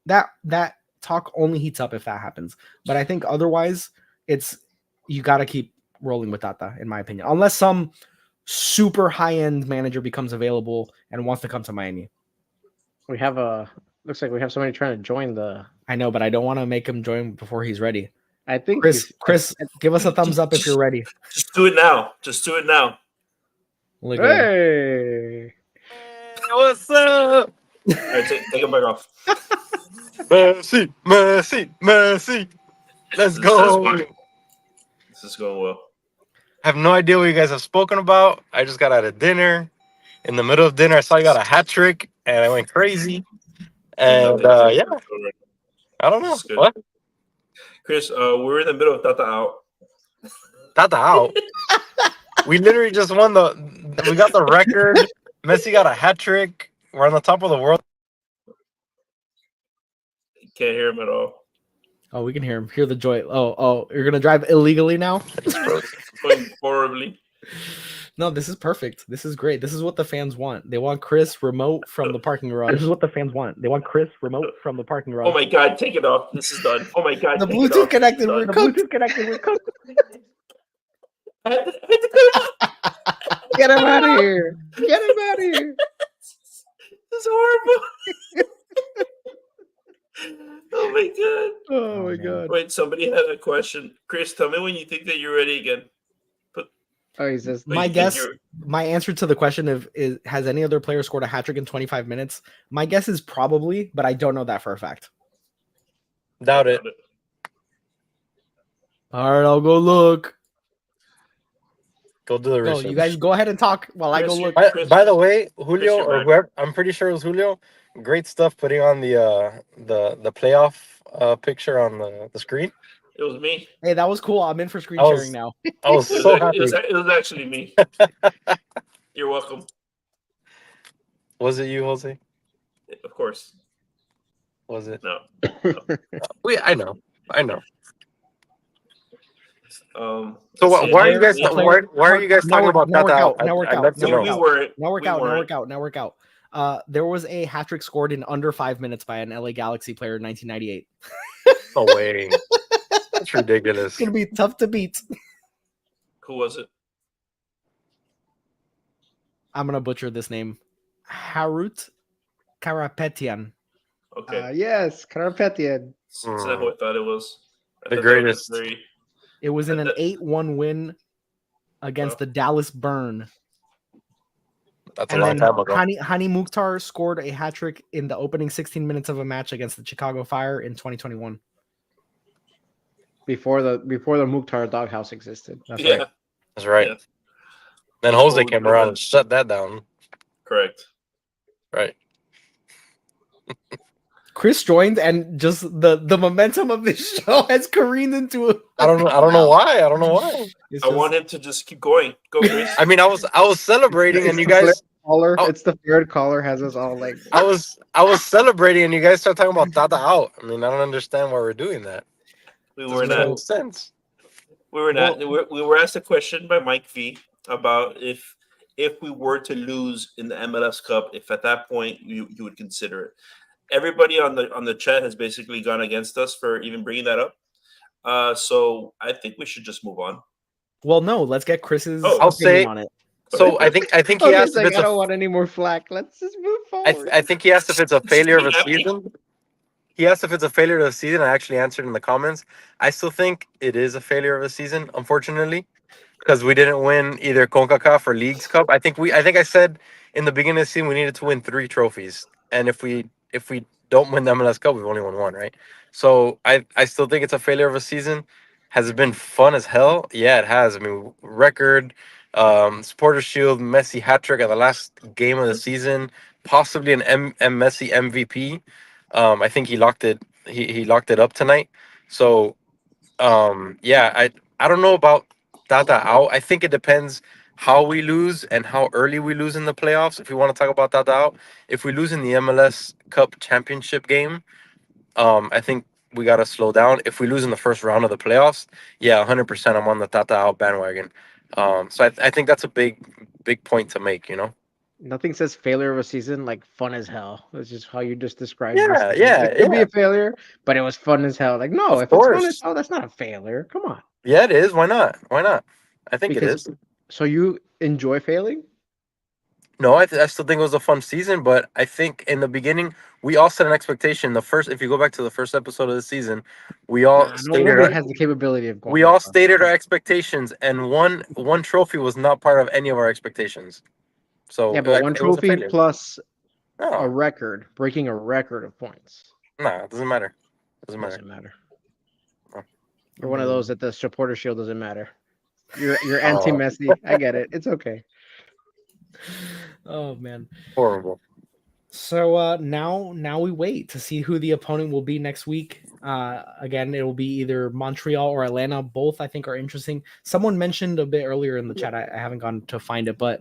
That talk only heats up if that happens. But I think otherwise, you got to keep rolling with Tata, in my opinion, unless some super high-end manager becomes available and wants to come to Miami. We have looks like we have somebody trying to join the. I know, but I don't want to make him join before he's ready. I think Chris, give us a thumbs up if you're ready. Just do it now. Just do it now. Look at him. Hey, What's up? All right, take it back off. Messi, Messi, Messi. Let's go. This is going well. I have no idea what you guys have spoken about. I just got out of dinner. In the middle of dinner, I saw you got a hat trick, and I went crazy. And yeah, I don't know This is good. what. Chris, we're in the middle of Tata out. Tata out. We literally just won we got the record. Messi got a hat trick. We're on the top of the world. Can't hear him at all. Oh, we can hear him. Hear the joy. Oh, you're gonna drive illegally now? Going horribly. No, this is perfect. This is great. This is what the fans want. They want Chris remote from the parking garage. This is what the fans want. They want Chris remote from the parking garage. Oh my God, take it off. This is done. Oh my God, The take it Bluetooth off. connected. Done. We're cooked. Bluetooth connected. We're cooked. I had to get him out of here! Get him out of here! This is horrible. Oh my God. Oh my God! Wait, somebody had a question. Chris, tell me when you think that you're ready again. Oh, he says My guess, my answer to the question of is has any other player scored a hat trick in 25 minutes? My guess is probably, but I don't know that for a fact. Doubt it. All right, I'll go look. Go do the Go, research. you guys go ahead and talk while I go Chris, look. By the way, Julio Chris, or whoever, I'm pretty sure it was Julio. Great stuff putting on the playoff picture on the screen. It was me. Hey, that was cool. I'm in for screen I was- sharing now. I was It was, so it happy. was, it was actually me. You're welcome. Was it you, Jose? Of course. Was it? No. I know. So So why are you guys? Why are you guys talking about now Tata work out? out. Now work I'd out. love to Now know. work We out. weren't. Now work We out. Now weren't. work out. Now work out. There was a hat trick scored in under 5 minutes by an LA Galaxy player in 1998. No way. That's ridiculous. It's gonna be tough to beat. Who was it? I'm gonna butcher this name. Harut Karapetian. Okay. yes, Carpetian. It's not who I thought it was. I The thought that was greatest. very- It was in an 8-1 win against the Dallas Burn. That's a And long then time ago. Hani Mukhtar scored a hat trick in the opening 16 minutes of a match against the Chicago Fire in 2021. Before the Mukhtar doghouse existed. That's Yeah, right. That's right. Yeah. Then Jose Oh, came around and shut that down. correct. Right. Chris joined, and just the momentum of this show has careened into a. I don't know why. I don't know why. It's I just- want him to just keep going. Go, Chris. I mean, I was celebrating, and you guys. Caller, Oh. it's the third caller has us all like. I was celebrating, and you guys start talking about Tata out. I mean, I don't understand why we're doing that. we Doesn't were make not. any sense. We were not. We were asked a question by Mike V about if we were to lose in the MLS Cup, if at that point you would consider it. Everybody on the chat has basically gone against us for even bringing that up. So I think we should just move on. Well, no. Let's get Chris's Oh, I'll opinion say- on it. So I think he Okay, asked like, if it's I don't a. want any more flack. Let's just move forward. I think he asked if it's a failure of a Happy. season. He asked if it's a failure of the season. I actually answered in the comments. I still think it is a failure of a season, unfortunately, because we didn't win either CONCACAF or Leagues Cup. I think I said in the beginning of the season we needed to win 3 trophies, and if we don't win the MLS Cup, we've only won 1, right? So I still think it's a failure of a season. Has it been fun as hell? Yeah, it has. I mean, record, Supporter Shield, Messi hat trick at the last game of the season, possibly an Messi MVP. I think he locked it. He locked it up tonight. So, yeah, I don't know about Tata out. I think it depends how we lose and how early we lose in the playoffs. If we want to talk about Tata out, if we lose in the MLS Cup championship game, I think we got to slow down. If we lose in the first round of the playoffs, yeah, 100%. I'm on the Tata out bandwagon. So I think that's a big point to make. You know. Nothing says failure of a season like fun as hell. That's just how you just described Yeah, this. yeah, It could be yeah. a failure, but it was fun as hell. Like, no, Of if it's fun course. as hell, that's not a failure. Come on. Yeah, it is. Why not? Why not? I think Because it is. So you enjoy failing? No, I still think it was a fun season, but I think in the beginning we all set an expectation. If you go back to the first episode of the season, we all Nobody has the capability of going. we all stated our expectations, and one trophy was not part of any of our expectations. So Yeah, but one it was a trophy failure. plus a No, record, breaking a record of points. nah, it doesn't matter. Doesn't matter. Doesn't matter. Oh. You're one of those that the supporter shield doesn't matter. You're Oh. anti-Messi. I get it. It's okay. Oh man. Horrible. So now we wait to see who the opponent will be next week. Again, it will be either Montreal or Atlanta. Both I think are interesting. Someone mentioned a bit earlier in the chat. I haven't gone to find it, but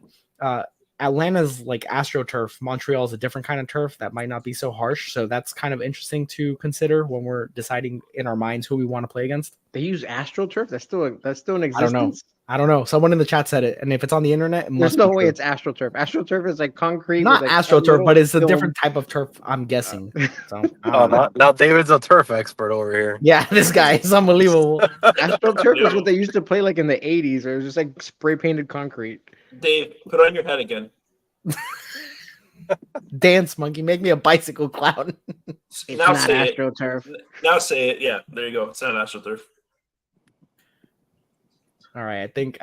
Atlanta's like AstroTurf. Montreal is a different kind of turf that might not be so harsh. So that's kind of interesting to consider when we're deciding in our minds who we want to play against. They use AstroTurf. That's still in existence. I don't know. Someone in the chat said it, and if it's on the internet, There's no way it's AstroTurf. AstroTurf is like concrete. Not with, AstroTurf, but it's a different type of turf. I'm guessing. So now David's a turf expert over here. Yeah, this guy is unbelievable. AstroTurf is what they used to play like in the 80s, where it was just like spray painted concrete. Dave, put on your hat again. Dance monkey, make me a bicycle clown. It's Now not say it. AstroTurf. Now say it. Yeah, there you go. It's not AstroTurf. All right, I think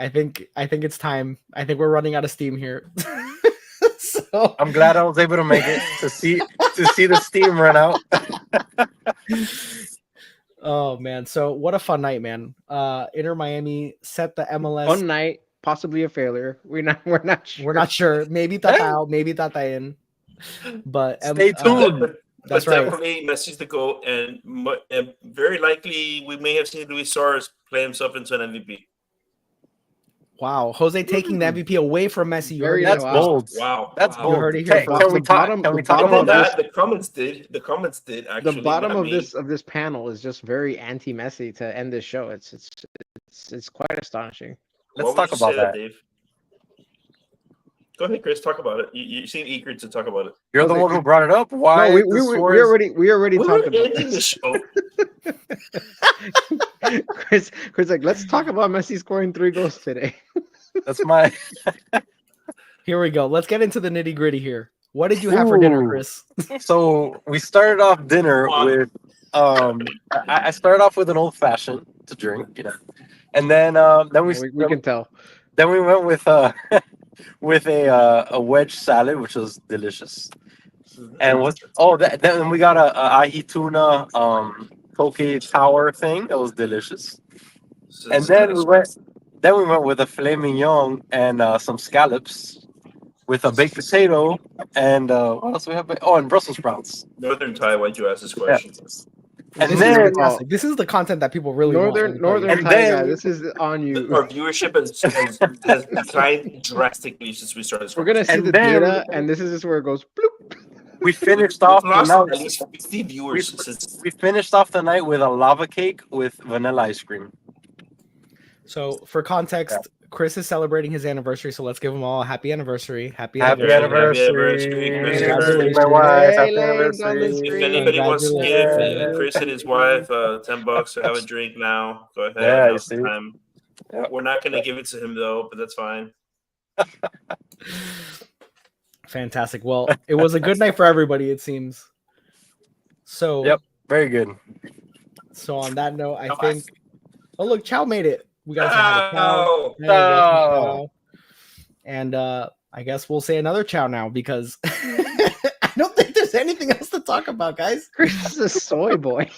it's time. I think we're running out of steam here. So I'm glad I was able to make it to see the steam run out. Oh man, so what a fun night, man. Inter Miami set the MLS. One night, possibly a failure. We're not sure. We're not sure. Maybe Tata out, maybe Tata in. But Stay tuned. That's but right. Definitely Messi's the goal, and very likely we may have seen Luis Suarez play himself into an MVP. Wow, Jose taking the MVP away from Messi. That's bold. Wow, That's wow. bold. You heard it here. Can we talk about that? this? The comments did actually. The bottom not of me. this panel is just very anti-Messi to end this show. It's quite astonishing. Let's talk about that. Dave. Go ahead, Chris. Talk about it. You seem eager to talk about it. You're the one who brought it up. Why? No, we already talked about ending the this. show. Chris, like, let's talk about Messi scoring 3 goals today. That's my. Here we go. Let's get into the nitty gritty here. What did you have for dinner, Chris? So we started off dinner with I started off with an old fashioned to drink, and then we can tell. Then we went with with a wedge salad, which was delicious. And then we got a ahi tuna poke tower thing that was delicious. And then we went with a filet mignon and some scallops with a baked potato and what else we have? And Brussels sprouts. Northern Thai, why'd you ask this question? Yeah. And this is the content that people really Northern want. Thai guy, this is on you. Our viewership has declined drastically since we started this. We're gonna see the data, and this is just where it goes. Bloop. We finished off Lost the at night. least 50 viewers since. We finished off the night with a lava cake with vanilla ice cream. So for context, Chris is celebrating his anniversary, so let's give him all a happy anniversary. Happy anniversary. Congratulations. My wife. Happy If anniversary. If anybody wants to give Chris and his wife $10 to have a drink now, go ahead. Yeah, you Now's the see. time. Yeah. We're not going to give it to him though, but that's fine. Fantastic. Well, it was a good night for everybody, it seems. So Yep, very good. So on that note, I think. Oh look, Chow made it. We got to say hi to Chow. No. And I guess we'll say another Chow now because I don't think there's anything else to talk about, guys. Chris is a soy boy.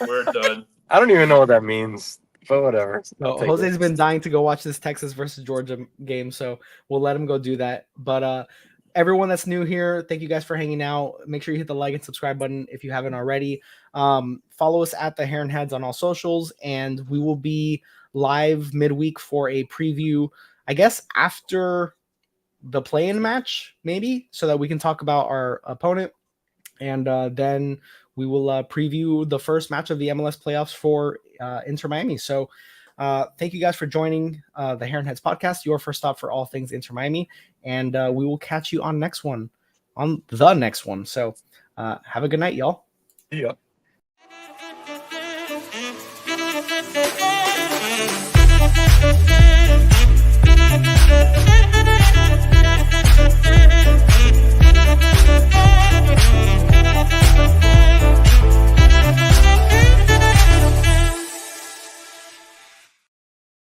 We're done. I don't even know what that means, but whatever. So Jose's been dying to go watch this Texas versus Georgia game, so we'll let him go do that. But everyone that's new here, thank you guys for hanging out. Make sure you hit the like and subscribe button if you haven't already. Follow us at the Heron Heads on all socials, and we will be live midweek for a preview, I guess, after the play-in match, maybe, so that we can talk about our opponent. And then we will preview the first match of the MLS playoffs for Inter Miami. So thank you guys for joining the Heron Heads podcast, your first stop for all things Inter Miami. And we will catch you on the next one. So have a good night, y'all. Yeah.